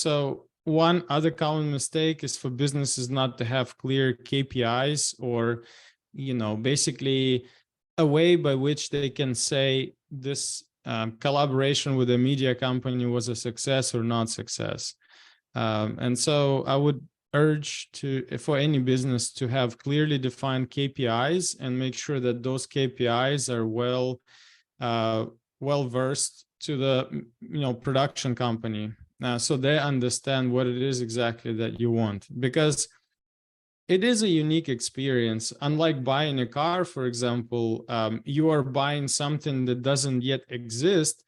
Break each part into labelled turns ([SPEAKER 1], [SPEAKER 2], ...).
[SPEAKER 1] So one other common mistake is for businesses not to have clear KPIs, or, basically a way by which they can say this collaboration with a media company was a success or not success. And so I would urge for any business to have clearly defined KPIs and make sure that those KPIs are well versed to the production company, so they understand what it is exactly that you want, because it is a unique experience. Unlike buying a car, for example, you are buying something that doesn't yet exist,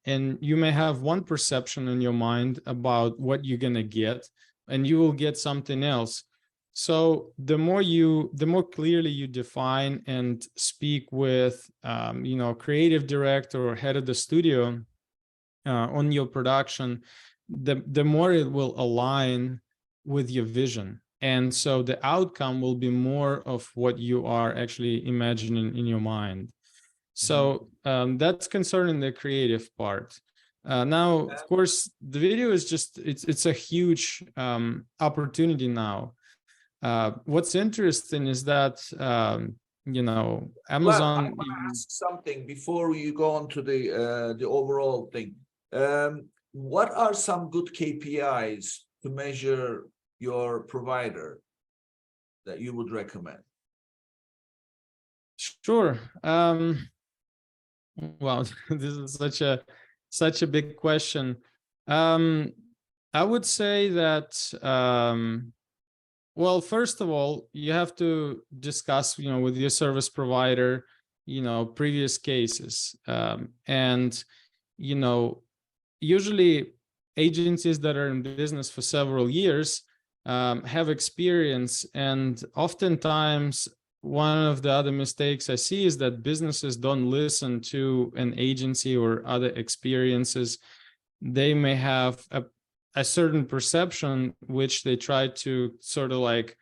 [SPEAKER 1] and you may have one perception in your mind about what you're going to get, and you will get something else. So the more clearly you define and speak with, creative director or head of the studio on your production, the more it will align with your vision. And so the outcome will be more of what you are actually imagining in your mind. So that's concerning the creative part. Now, of course, the video is it's a huge opportunity now. What's interesting is that, Amazon.
[SPEAKER 2] I want to ask something before you go on to the overall thing. What are some good KPIs to measure your provider that you would recommend?
[SPEAKER 1] Sure. Wow, this is such a big question. I would say that, well, first of all, you have to discuss, with your service provider, previous cases, and usually agencies that are in business for several years have experience, and oftentimes one of the other mistakes I see is that businesses don't listen to an agency or other experiences. They may have a certain perception, which they try to sort of like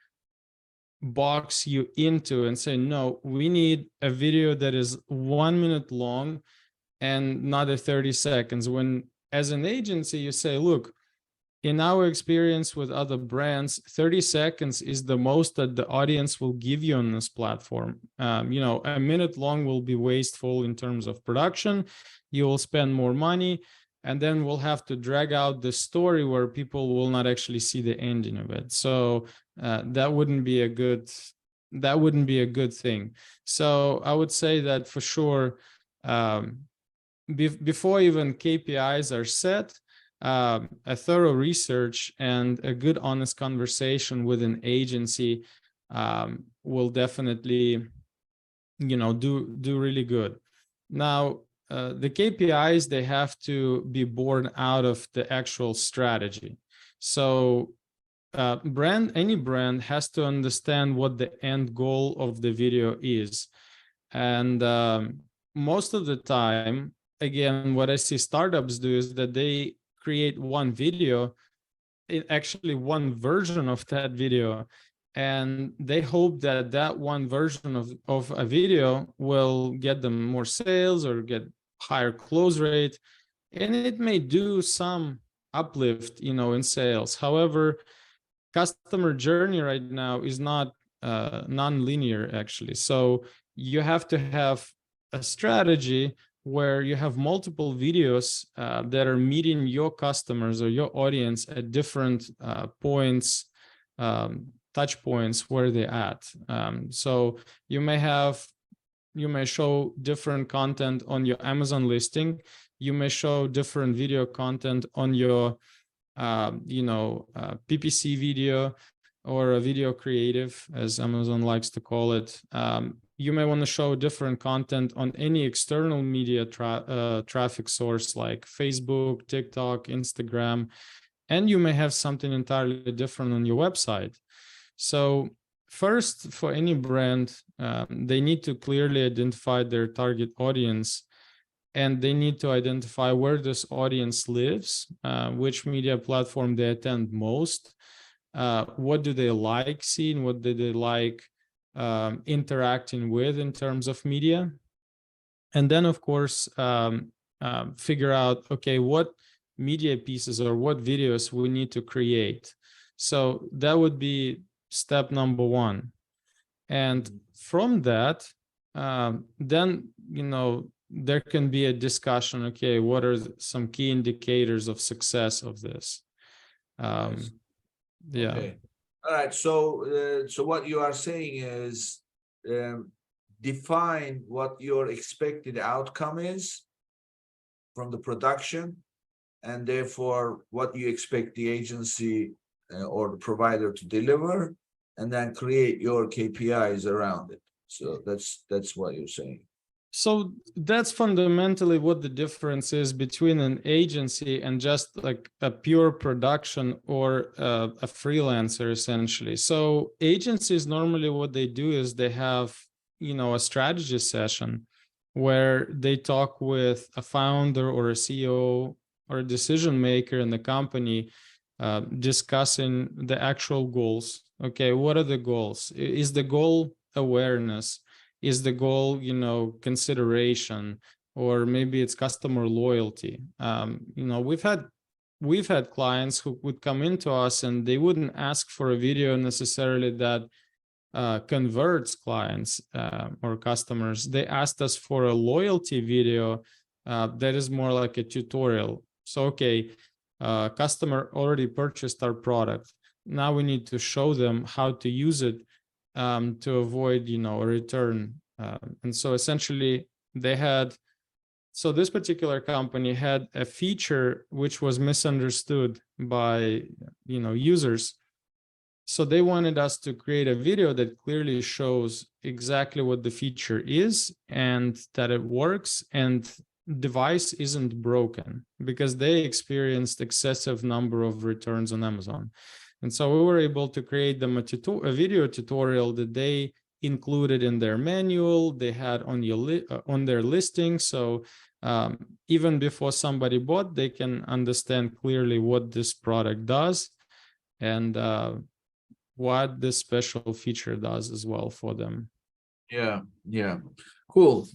[SPEAKER 1] box you into and say, no, we need a video that is 1 minute long and not a 30 seconds. When as an agency, you say, look, in our experience with other brands, 30 seconds is the most that the audience will give you on this platform. A minute long will be wasteful in terms of production. You will spend more money, and then we'll have to drag out the story where people will not actually see the ending of it. So that wouldn't be a good thing. So I would say that for sure, before even KPIs are set, a thorough research and a good, honest conversation with an agency will definitely, do really good. Now, the KPIs, they have to be born out of the actual strategy. So any brand has to understand what the end goal of the video is. And most of the time, again, what I see startups do is that they create one video, actually one version of that video, and they hope that that one version of a video will get them more sales or get higher close rate, and it may do some uplift, in sales. However, customer journey right now is not non-linear, actually. So you have to have a strategy where you have multiple videos that are meeting your customers or your audience at different points, touch points where they're at. So you may show different content on your Amazon listing. You may show different video content on your, PPC video, or a video creative, as Amazon likes to call it. You may want to show different content on any external media traffic source like Facebook, TikTok, Instagram, and you may have something entirely different on your website. So first, for any brand, they need to clearly identify their target audience, and they need to identify where this audience lives, which media platform they attend most, what do they like seeing, what do they like interacting with in terms of media. And then, of course, figure out, okay, what media pieces or what videos we need to create. So that would be step number one. And from that, then, there can be a discussion, okay, what are some key indicators of success of this?
[SPEAKER 2] Nice.
[SPEAKER 1] Yeah.
[SPEAKER 2] Okay. All right. So what you are saying is define what your expected outcome is from the production, and therefore what you expect the agency or the provider to deliver, and then create your KPIs around it. So that's what you're saying.
[SPEAKER 1] So that's fundamentally what the difference is between an agency and just like a pure production or a freelancer, essentially. So agencies, normally what they do is they have, a strategy session where they talk with a founder or a CEO or a decision maker in the company, discussing the actual goals. Okay, what are the goals? Is the goal awareness? Is the goal, consideration, or maybe it's customer loyalty? We've had clients who would come into us and they wouldn't ask for a video necessarily that converts clients or customers. They asked us for a loyalty video that is more like a tutorial. So, okay, customer already purchased our product. Now we need to show them how to use it to avoid, a return. And so essentially so this particular company had a feature which was misunderstood by, users. So they wanted us to create a video that clearly shows exactly what the feature is and that it works and device isn't broken, because they experienced excessive number of returns on Amazon. And so we were able to create them a video tutorial that they included in their manual, they had on their listing. So even before somebody bought, they can understand clearly what this product does and what this special feature does as well for them.
[SPEAKER 2] Yeah, yeah. Cool.